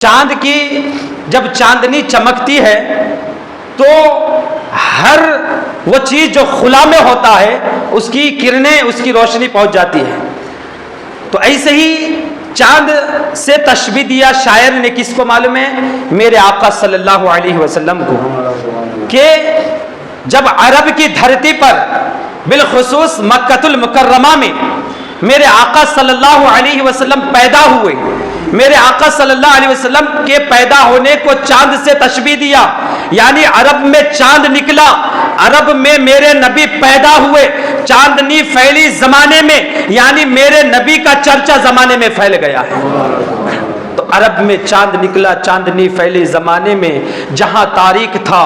چاند کی جب چاندنی چمکتی ہے تو ہر وہ چیز جو خلا میں ہوتا ہے اس کی کرنیں، اس کی روشنی پہنچ جاتی ہے. تو ایسے ہی چاند سے تشبیہ دیا شاعر نے، کس کو معلوم ہے؟ میرے آقا صلی اللہ علیہ وسلم کو، کہ جب عرب کی دھرتی پر بالخصوص مکۃ المکرمہ میں میرے آقا صلی اللہ علیہ وسلم پیدا ہوئے، میرے آقا صلی اللہ علیہ وسلم کے پیدا ہونے کو چاند سے تشبیہ دیا، یعنی عرب میں چاند نکلا، عرب میں میرے نبی پیدا ہوئے، چاندنی پھیلی زمانے میں، یعنی میرے نبی کا چرچا زمانے میں پھیل گیا ہے. تو عرب میں چاند نکلا، چاندنی پھیلی زمانے میں، جہاں تاریک تھا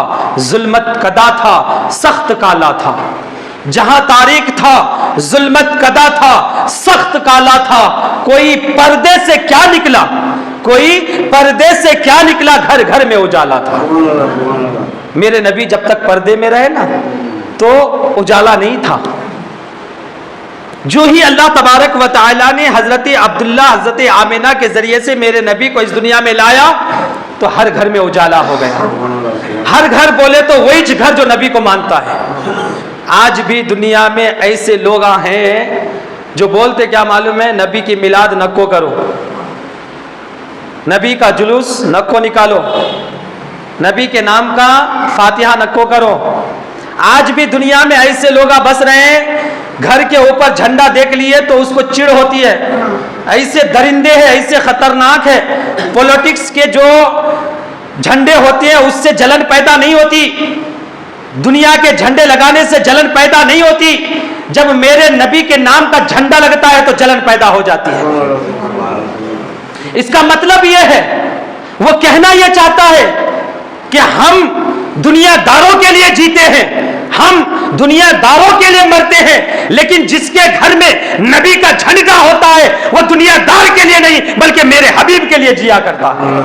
ظلمت کدا تھا سخت کالا تھا، جہاں تاریک تھا ظلمت کدا تھا سخت کالا تھا. کوئی پردے سے کیا نکلا، کوئی پردے سے کیا نکلا، گھر گھر میں اجالا تھا. میرے نبی جب تک پردے میں رہے نا تو اجالا نہیں تھا. جو ہی اللہ تبارک و تعالی نے حضرت عبداللہ حضرت آمنہ کے ذریعے سے میرے نبی کو اس دنیا میں لایا تو ہر گھر میں اجالا ہو گیا. ہر گھر بولے تو وہی گھر جو نبی کو مانتا ہے. آج بھی دنیا میں ایسے لوگ ہیں جو بولتے کیا معلوم ہے؟ نبی کی میلاد نکو کرو، نبی کا جلوس نکو نکالو، نبی کے نام کا فاتحہ نکو کرو. آج بھی دنیا میں ایسے لوگ بس رہے ہیں، گھر کے اوپر جھنڈا دیکھ لیے تو اس کو چڑ ہوتی ہے. ایسے درندے ہیں، ایسے خطرناک ہے. پولیٹکس کے جو جھنڈے ہوتے ہیں اس سے جلن پیدا نہیں ہوتی، دنیا کے جھنڈے لگانے سے جلن پیدا نہیں ہوتی. جب میرے نبی کے نام کا جھنڈا لگتا ہے تو جلن پیدا ہو جاتی ہے. اس کا مطلب یہ ہے، وہ کہنا یہ چاہتا ہے کہ ہم دنیا داروں کے لیے جیتے ہیں، ہم دنیا داروں کے لیے مرتے ہیں، لیکن جس کے گھر میں نبی کا جھنڈا ہوتا ہے وہ دنیا دار کے لیے نہیں بلکہ میرے حبیب کے لیے جیا کرتا ہے.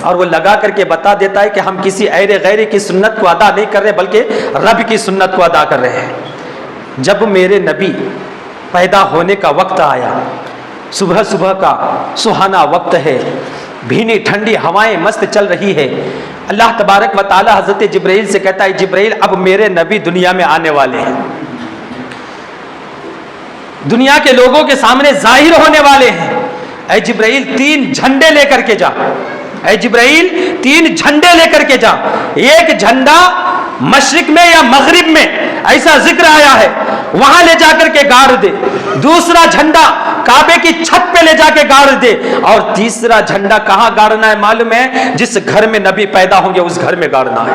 اور وہ لگا کر کے بتا دیتا ہے کہ ہم کسی غیر کی سنت کو ادا نہیں کر رہے بلکہ رب کی سنت کو ادا کر رہے ہیں. جب میرے نبی پیدا ہونے کا وقت آیا، صبح صبح کا سہانا وقت ہے، بھینی ٹھنڈی ہوائیں مست چل رہی ہے. اللہ تبارک و تعالی حضرت جبرائیل سے کہتا ہے، جبرائیل اب میرے نبی دنیا میں آنے والے ہیں، دنیا کے لوگوں کے سامنے ظاہر ہونے والے ہیں. اے جبرائیل 3 جھنڈے لے کر کے جا، اے جبرائیل 3 جھنڈے لے کر کے جا. ایک جھنڈا مشرق میں یا مغرب میں، ایسا ذکر آیا ہے، وہاں لے جا کر کے گاڑ دے. دوسرا جھنڈا کعبے کی چھت پہ لے جا کے گاڑ دے. اور تیسرا جھنڈا کہاں گاڑنا ہے معلوم ہے؟ جس گھر میں نبی پیدا ہوں گے اس گھر میں گاڑنا ہے.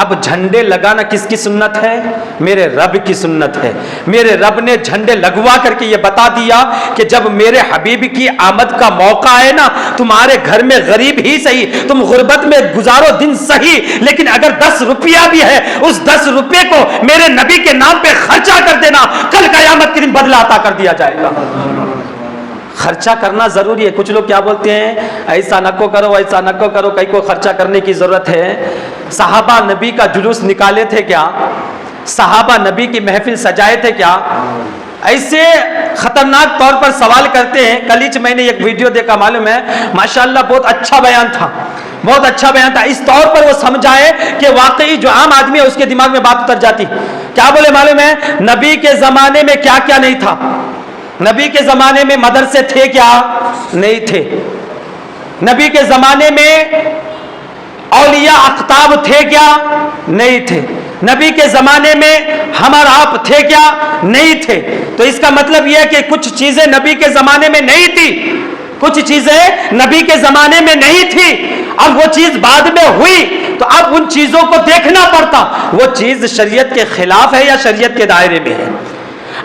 اب جھنڈے لگانا کس کی سنت ہے؟ میرے رب کی سنت ہے. میرے رب نے جھنڈے لگوا کر کے یہ بتا دیا کہ جب میرے حبیب کی آمد کا موقع ہے نا، تمہارے گھر میں غریب ہی صحیح، تم غربت میں گزارو دن صحیح، لیکن اگر 10 روپیہ بھی ہے اس 10 روپے کو میرے نبی کے نام پہ خرچہ کر دینا، کل قیامت کے دن بدلہ عطا کر دیا جائے گا. خرچہ کرنا ضروری ہے. کچھ لوگ کیا بولتے ہیں، ایسا نکو کرو ایسا نکو کرو، کئی کو خرچہ کرنے کی ضرورت ہے. صحابہ نبی کا جلوس نکالے تھے کیا؟ صحابہ نبی کی محفل سجائے تھے کیا؟ ایسے خطرناک طور پر سوال کرتے ہیں. کل ہی میں نے ایک ویڈیو دیکھا، معلوم ہے ماشاءاللہ بہت اچھا بیان تھا، بہت اچھا بیان تھا. اس طور پر وہ سمجھائے کہ واقعی جو عام آدمی ہے اس کے دماغ میں بات اتر جاتی. کیا بولے معلوم ہے؟ نبی کے زمانے میں کیا کیا نہیں تھا. نبی کے زمانے میں مدرسے تھے کیا؟ نہیں تھے. نبی کے زمانے میں اولیاء اقطاب تھے کیا؟ نہیں تھے. نبی کے زمانے میں ہمار آپ تھے کیا؟ نہیں تھے. تو اس کا مطلب یہ ہے کہ کچھ چیزیں نبی کے زمانے میں نہیں تھی، کچھ چیزیں نبی کے زمانے میں نہیں تھی. اب وہ چیز بعد میں ہوئی تو اب ان چیزوں کو دیکھنا پڑتا، وہ چیز شریعت کے خلاف ہے یا شریعت کے دائرے میں ہے.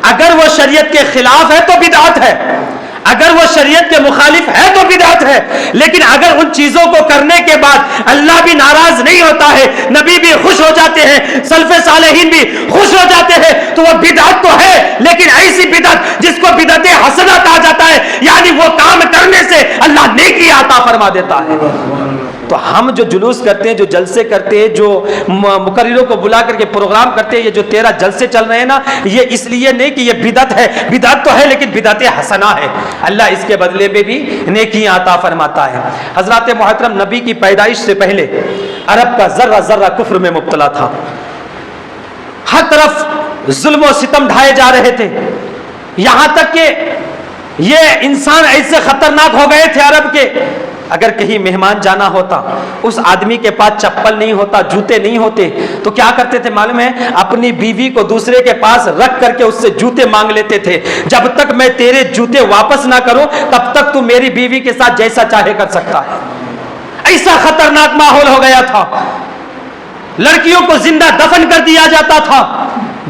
اگر وہ شریعت کے خلاف ہے تو بدعت ہے، اگر وہ شریعت کے مخالف ہے تو بدعت ہے. لیکن اگر ان چیزوں کو کرنے کے بعد اللہ بھی ناراض نہیں ہوتا ہے، نبی بھی خوش ہو جاتے ہیں، سلف صالحین بھی خوش ہو جاتے ہیں، تو وہ بدعت تو ہے، لیکن ایسی بدعت جس کو بدعت حسنہ کہا جاتا ہے، یعنی وہ کام کرنے سے اللہ نیکی عطا فرما دیتا ہے. تو ہم جو جلوس کرتے ہیں، جو جلسے کرتے ہیں، جو مقرروں کو بلا کر کے پروگرام کرتے ہیں، یہ جو 13 جلسے چل رہے ہیں نا، یہ اس لیے نہیں کہ یہ بدعت ہے، بدعت تو ہے لیکن بدعت حسنہ ہے، اللہ اس کے بدلے میں بھی نیکیاں عطا فرماتا ہے۔ حضرات محترم، نبی کی پیدائش سے پہلے عرب کا ذرہ ذرہ کفر میں مبتلا تھا، ہر طرف ظلم و ستم ڈھائے جا رہے تھے، یہاں تک کہ یہ انسان ایسے خطرناک ہو گئے تھے عرب کے، اگر کہیں مہمان جانا ہوتا، اس آدمی کے پاس چپل نہیں ہوتا، جوتے نہیں ہوتے، تو کیا کرتے تھے معلوم ہے؟ اپنی بیوی کو دوسرے کے پاس رکھ کر کے اس سے جوتے مانگ لیتے تھے، جب تک میں تیرے جوتے واپس نہ کروں تب تک تو میری بیوی کے ساتھ جیسا چاہے کر سکتا ہے۔ ایسا خطرناک ماحول ہو گیا تھا، لڑکیوں کو زندہ دفن کر دیا جاتا تھا۔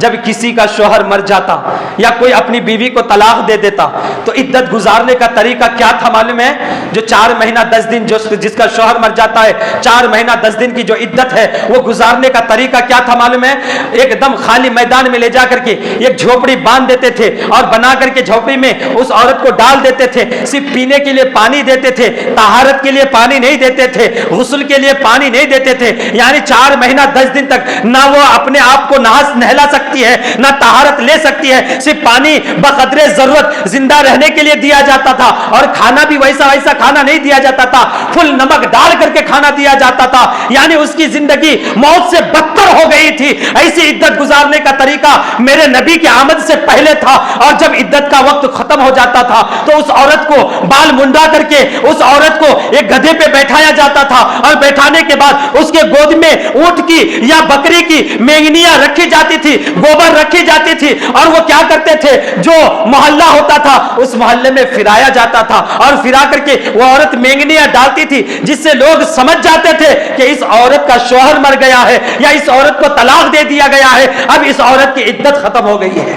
جب کسی کا شوہر مر جاتا یا کوئی اپنی بیوی کو طلاق دے دیتا تو عدت گزارنے کا طریقہ کیا تھا معلوم ہے؟ جو 4 مہینہ 10 دن جس کا شوہر مر جاتا ہے، 4 مہینہ 10 دن کی جو عدت ہے وہ گزارنے کا طریقہ کیا تھا معلوم ہے؟ ایک دم خالی میدان میں لے جا کر کے ایک جھوپڑی باندھ دیتے تھے اور بنا کر کے جھوپڑی میں اس عورت کو ڈال دیتے تھے، صرف پینے کے لیے پانی دیتے تھے، طہارت کے لیے پانی نہیں دیتے تھے، غسل کے لیے پانی نہیں دیتے تھے، یعنی 4 مہینہ 10 دن تک نہ وہ اپنے آپ کو نہلا سکتی ہے، نہ طہارت لے سکتی ہے، صرف پانی بقدر ضرورت زندہ رہنے کے لیے دیا جاتا تھا، اور کھانا بھی ویسا کھانا نہیں دیا جاتا تھا، فل نمک ڈال کر کے کھانا دیا جاتا تھا، یعنی اس کی زندگی موت سے بدتر ہو گئی تھی۔ ایسی عدت گزارنے کا طریقہ میرے نبی کی آمد سے پہلے تھا، اور جب عدت کا وقت ختم ہو جاتا تھا تو اس عورت کو بال منڈا کر کے اس عورت کو ایک گدھے پہ بیٹھایا جاتا تھا، اور بیٹھانے کے بعد اس کے گود میں اونٹ کی یا بکری کی مینگنیاں رکھی جاتی تھی، گوبر رکھی جاتی تھی، اور وہ کیا کرتے تھے؟ جو محلہ ہوتا تھا اس محلے میں پھرایا جاتا تھا، اور پھرا کر کے وہ عورت مینگنیاں ڈالتی تھی، جس سے لوگ سمجھ جاتے تھے کہ اس عورت کا شوہر مر گیا ہے یا اس عورت کو طلاق دے دیا گیا ہے، اب اس عورت کی عدت ختم ہو گئی ہے۔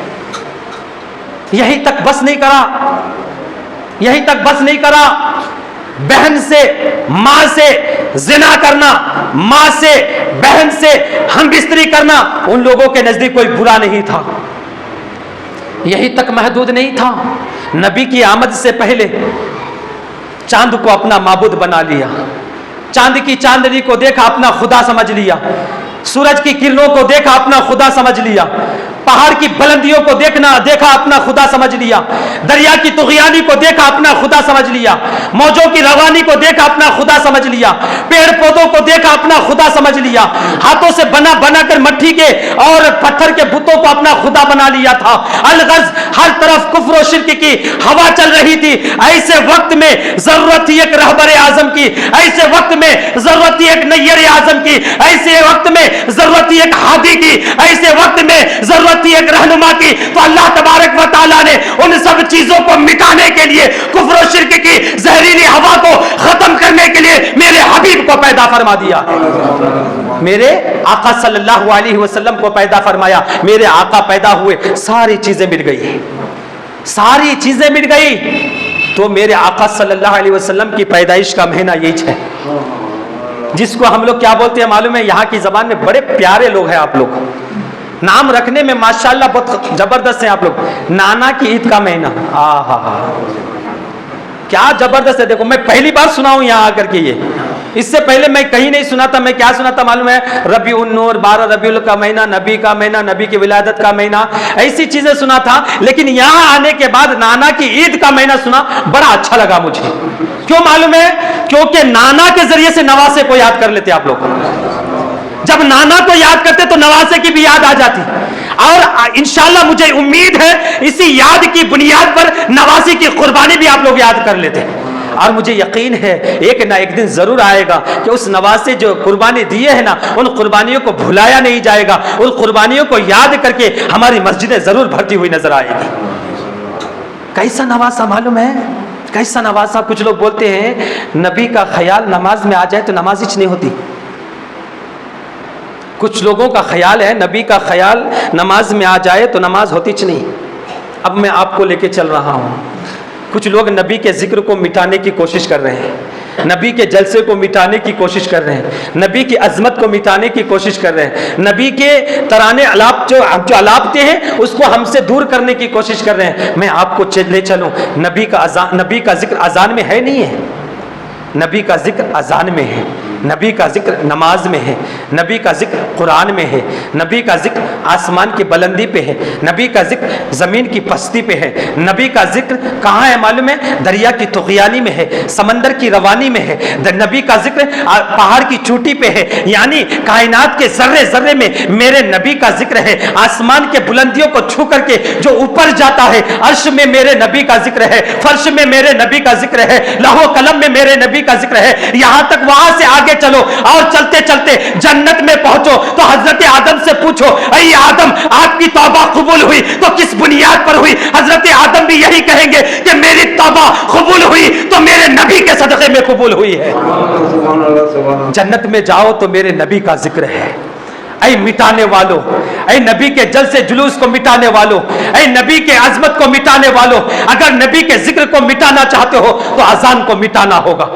یہی تک بس نہیں کرا، بہن سے ماں سے زنا کرنا، ماں سے بہن سے ہم بستری کرنا ان لوگوں کے نزدیک کوئی برا نہیں تھا۔ یہی تک محدود نہیں تھا، نبی کی آمد سے پہلے چاند کو اپنا معبود بنا لیا، چاند کی چاندنی کو دیکھا اپنا خدا سمجھ لیا، سورج کی کرنوں کو دیکھا اپنا خدا سمجھ لیا، پہاڑ کی بلندیوں کو دیکھا اپنا خدا سمجھ لیا، دریا کی طغیانی کو دیکھا اپنا خدا سمجھ لیا، موجوں کی روانی کو دیکھا اپنا خدا سمجھ لیا، پیڑ پودوں کو دیکھا اپنا خدا سمجھ لیا، ہاتھوں سے بنا کر مٹی کے اور پتھر کے بتوں کو اپنا خدا بنا لیا تھا۔ الغرض ہر طرف کفر و شرک کی ہوا چل رہی تھی۔ ایسے وقت میں ضرورت تھی ایک رہبر اعظم کی، ایسے وقت میں ضرورت تھی ایک نیر اعظم کی، ایسے وقت میں ضرورت تھی ایک ہادی کی، ایسے وقت میں ضرورت تھی ایک رہنما کی۔ تو اللہ تبارک و تعالیٰ نے ان سب چیزوں کو مٹانے کے لیے، کفر و شرک کی زہریلی ہوا کو ختم کرنے کے لیے میرے حبیب کو پیدا فرما دیا، میرے آقا صلی اللہ علیہ وسلم کو پیدا فرمایا۔ میرے آقا پیدا ہوئے، ساری چیزیں مٹ گئی، تو میرے آقا صلی اللہ علیہ وسلم کی پیدائش کا مہینہ یہی ہے، جس کو ہم لوگ کیا بولتے ہیں معلوم ہے؟ یہاں کی زبان میں بڑے پیارے لوگ ہیں آپ لوگ، نام رکھنے میں ماشاءاللہ بہت زبردست ہیں آپ لوگ۔ نانا کی عید کا مہینہ، کیا زبردست ہے۔ دیکھو میں پہلی بار سنا ہوں یہاں آ کر کے، یہ اس سے پہلے میں کہیں نہیں سنا تھا۔ میں کیا سنا تھا معلوم ہے؟ ربیع النور، 12 ربیع کا مہینہ، نبی کا مہینہ، نبی کی ولادت کا مہینہ، ایسی چیزیں سنا تھا۔ لیکن یہاں آنے کے بعد نانا کی عید کا مہینہ سنا، بڑا اچھا لگا مجھے۔ کیوں معلوم ہے؟ کیونکہ نانا کے ذریعے سے نواسے کو یاد کر لیتے آپ لوگ۔ جب نانا کو یاد کرتے تو نواسے کی بھی یاد آ جاتی، اور انشاءاللہ مجھے امید ہے اسی یاد کی بنیاد پر نواسی کی قربانی بھی آپ لوگ یاد کر لیتے، اور مجھے یقین ہے ایک نہ ایک دن ضرور آئے گا کہ اس نواسے جو قربانی دیے ہیں نا، ان قربانیوں کو بھلایا نہیں جائے گا، ان قربانیوں کو یاد کر کے ہماری مسجدیں ضرور بھرتی ہوئی نظر آئے گی۔ کیسا نواسا معلوم ہے؟ کیسا نواسا؟ کچھ لوگ بولتے ہیں نبی کا خیال نماز میں آ جائے تو نماز ہی نہیں ہوتی۔ کچھ لوگوں کا خیال ہے نبی کا خیال نماز میں آ جائے تو نماز ہوتی نہیں۔ اب میں آپ کو لے کے چل رہا ہوں، کچھ لوگ نبی کے ذکر کو مٹانے کی کوشش کر رہے ہیں، نبی کے جلسے کو مٹانے کی کوشش کر رہے ہیں، نبی کی عظمت کو مٹانے کی کوشش کر رہے ہیں، نبی کے ترانے جو الاپتے ہیں اس کو ہم سے دور کرنے کی کوشش کر رہے ہیں۔ میں آپ کو لے چلوں، نبی کا ذکر اذان میں ہے نہیں ہے؟ نبی کا ذکر اذان میں ہے، نبی کا ذکر نماز میں ہے، نبی کا ذکر قرآن میں ہے، نبی کا ذکر آسمان کی بلندی پہ ہے، نبی کا ذکر زمین کی پستی پہ ہے، نبی کا ذکر کہاں ہے معلوم ہے؟ دریا کی طغیانی میں ہے، سمندر کی روانی میں ہے، نبی کا ذکر پہاڑ کی چوٹی پہ ہے، یعنی کائنات کے ذرے ذرے میں میرے نبی کا ذکر ہے۔ آسمان کے بلندیوں کو چھو کر کے جو اوپر جاتا ہے، عرش میں میرے نبی کا ذکر ہے، فرش میں میرے نبی کا ذکر ہے، لوح و قلم میں میرے نبی کا ذکر ہے، یہاں تک وہاں سے آگے چلو اور چلتے چلتے جنت میں پہنچو تو حضرت آدم سے پوچھو، اے آدم آپ کی توبہ قبول ہوئی تو کس بنیاد پر ہوئی؟ حضرت آدم بھی یہی کہیں گے کہ میری توبہ قبول ہوئی تو میرے نبی کے صدقے میں قبول ہوئی ہے۔ جنت میں جاؤ تو میرے نبی کا ذکر ہے۔ اے مٹانے والو، اے نبی کے جل سے جلوس کو مٹانے والو، اے نبی کے عظمت کو مٹانے والو، اگر نبی کے ذکر کو مٹانا چاہتے ہو تو اذان کو مٹانا ہوگا۔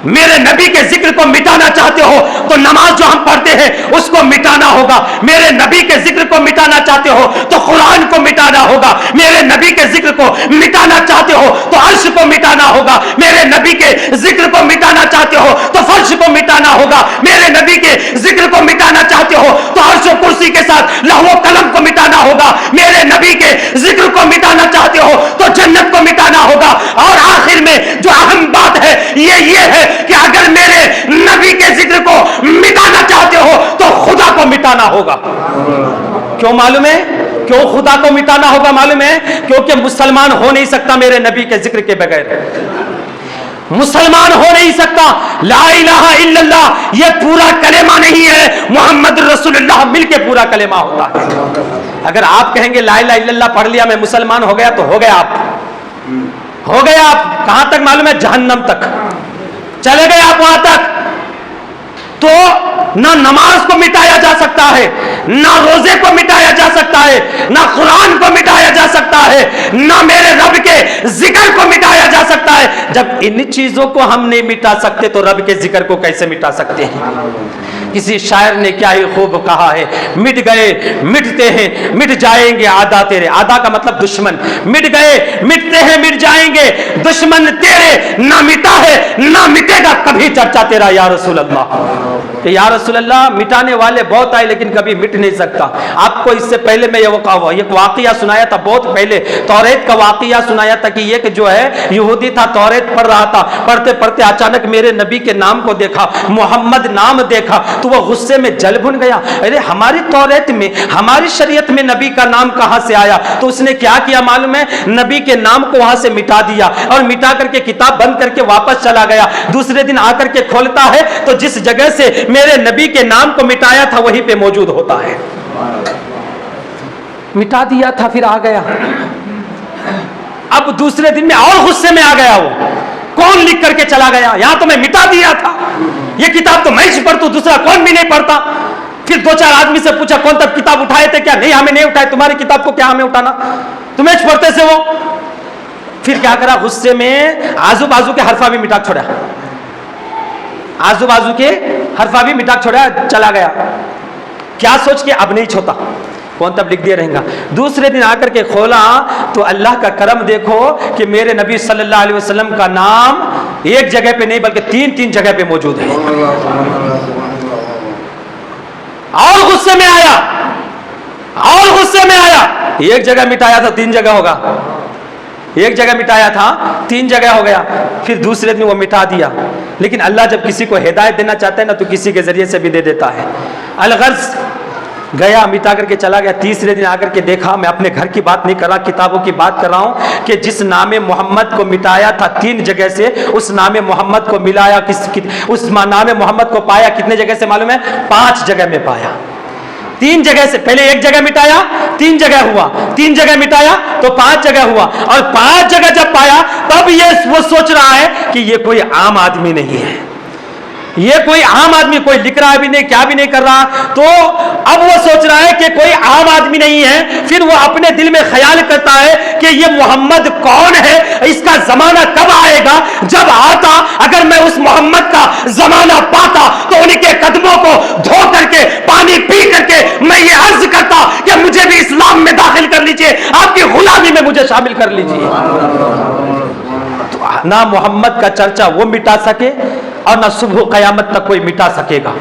میرے نبی کے ذکر کو مٹانا چاہتے ہو تو نماز جو ہم پڑھتے ہیں اس کو مٹانا ہوگا۔ میرے نبی کے ذکر کو مٹانا چاہتے ہو تو قرآن کو مٹانا ہوگا۔ میرے نبی کے ذکر کو مٹانا چاہتے ہو تو عرش کو مٹانا ہوگا۔ میرے نبی کے ذکر کو مٹانا چاہتے ہو تو فرش کو مٹانا ہوگا۔ میرے نبی کے ذکر کو مٹانا چاہتے ہو تو عرش و کرسی کے ساتھ لوح و قلم کو مٹانا ہوگا۔ میرے نبی کے ذکر کو مٹانا چاہتے ہو تو جنت کو مٹانا ہوگا۔ اور آخر میں جو اہم بات ہے یہ ہے کہ اگر میرے نبی کے ذکر کو مٹانا چاہتے ہو تو خدا کو مٹانا ہوگا۔ کیوں معلوم ہے؟ کیوں خدا کو مٹانا ہوگا معلوم ہے؟ کیونکہ مسلمان ہو نہیں سکتا میرے نبی کے ذکر کے بغیر، مسلمان ہو نہیں سکتا۔ لا الہ الا اللہ یہ پورا کلمہ نہیں ہے، محمد رسول اللہ مل کے پورا کلمہ ہوتا ہے۔ اگر آپ کہیں گے لا الہ الا اللہ پڑھ لیا میں مسلمان ہو گیا تو ہو گیا آپ، ہو گیا آپ کہاں تک معلوم ہے؟ جہنم تک چلے گئے آپ وہاں تک۔ تو نہ نماز کو مٹایا جا سکتا ہے، نہ روزے کو مٹایا جا سکتا ہے، نہ قرآن کو مٹایا جا سکتا ہے، نہ میرے رب کے ذکر کو مٹایا جا سکتا ہے۔ جب ان چیزوں کو ہم نہیں مٹا سکتے تو رب کے ذکر کو کیسے مٹا سکتے ہیں؟ کسی شاعر نے کیا ہی خوب کہا ہے، مٹ گئے مٹتے ہیں مٹ جائیں گے آدھا تیرے، آدھا کا مطلب دشمن، مٹ گئے مٹتے ہیں مٹ جائیں گے دشمن تیرے، نہ مٹا ہے نہ مٹے گا کبھی چرچا تیرا یا رسول اللہ۔ کہ یا رسول اللہ مٹانے والے بہت آئے لیکن کبھی مٹ نہیں سکتا۔ آپ کو اس سے پہلے میں یہ واقعہ سنایا تھا، بہت پہلے توریت کا واقعہ سنایا تھا کہ یہ کہ جو ہے یہودی تھا، توریت پڑھ رہا تھا، پڑھتے پڑھتے اچانک میرے نبی کے نام کو دیکھا، محمد نام دیکھا تو وہ غصے میں جل بھن گیا۔ ارے ہماری توریت میں ہماری شریعت میں نبی کا نام کہاں سے آیا؟ تو اس نے کیا کیا معلوم ہے؟ نبی کے نام کو وہاں سے مٹا دیا اور مٹا کر کے کتاب بند کر کے واپس چلا گیا۔ دوسرے دن آ کر کے کھولتا ہے تو جس جگہ سے میرے نبی کے نام کو مٹایا تھا وہیں پہ موجود ہوتا ہے۔ مٹا دیا تھا پھر آ گیا، اب دوسرے دن میں اور غصے میں آ گیا، وہ کون لکھ کر کے چلا گیا؟ یہاں تو میں مٹا دیا تھا، یہ کتاب تو میں ہی پڑھتا ہوں، دوسرا کون بھی نہیں پڑھتا۔ پھر دو چار آدمی سے پوچھا کون تب کتاب اٹھائے تھے کیا؟ نہیں ہمیں نہیں اٹھائے، تمہاری کتاب کو کیا ہمیں اٹھانا، تمہیں پڑھتے سے وہ۔ پھر کیا کرا؟ غصے میں آزو بازو کے حرفہ بھی مٹا چھوڑا، آزو بازو کے حرفہ بھی مٹا چھوڑا، چلا گیا۔ کیا سوچ کے اب نہیں چھوتا، کون تب لکھ دیا رہیں گا۔ دوسرے دن آ کر کے کھولا تو اللہ کا کرم دیکھو کہ میرے نبی صلی اللہ علیہ وسلم کا نام ایک جگہ پہ نہیں بلکہ تین جگہ پہ موجود ہے۔ اور غصے میں آیا، اور غصے میں آیا، ایک جگہ مٹایا تھا تین جگہ ہوگا، ایک جگہ مٹایا تھا تین جگہ ہو گیا۔ پھر دوسرے دن وہ مٹا دیا، لیکن اللہ جب کسی کو ہدایت دینا چاہتا ہے نا تو کسی کے ذریعے سے بھی دے دیتا ہے۔ الغرض گیا مٹا کر کے چلا گیا۔ تیسرے دن آ کر کے دیکھا، میں اپنے گھر کی بات نہیں کر رہا، کتابوں کی بات کر رہا ہوں کہ جس نام محمد کو مٹایا تھا تین جگہ سے اس نام محمد کو ملایا، اس نام محمد کو پایا کتنے جگہ سے معلوم ہے؟ 5 جگہ میں پایا۔ تین جگہ سے، پہلے ایک جگہ مٹایا تین جگہ ہوا، تین جگہ مٹایا تو 5 جگہ ہوا، اور 5 جگہ جب پایا تب یہ وہ سوچ رہا ہے کہ یہ کوئی عام آدمی نہیں ہے، یہ کوئی عام آدمی، کوئی لکھ رہا بھی نہیں، کیا بھی نہیں کر رہا، تو اب وہ سوچ رہا ہے کہ کوئی عام آدمی نہیں ہے۔ پھر وہ اپنے دل میں خیال کرتا ہے کہ یہ محمد کون ہے، اس کا زمانہ کب آئے گا، جب آتا اگر میں اس محمد کا زمانہ پاتا تو ان کے قدموں کو دھو کر کے پانی پی کر کے میں یہ عرض کرتا کہ مجھے بھی اسلام میں داخل کر لیجئے، آپ کی غلامی میں مجھے شامل کر لیجئے۔ نہ محمد کا چرچا وہ مٹا سکے اور نہ صبح قیامت تک کوئی مٹا سکے گا.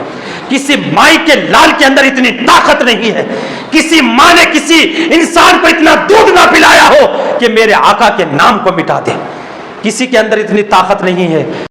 کسی مائی کے لال کے اندر اتنی طاقت نہیں ہے, کسی ماں نے کسی انسان کو اتنا دودھ نہ پلایا ہو کہ میرے آقا کے نام کو مٹا دے. کسی کے اندر اتنی طاقت نہیں ہے.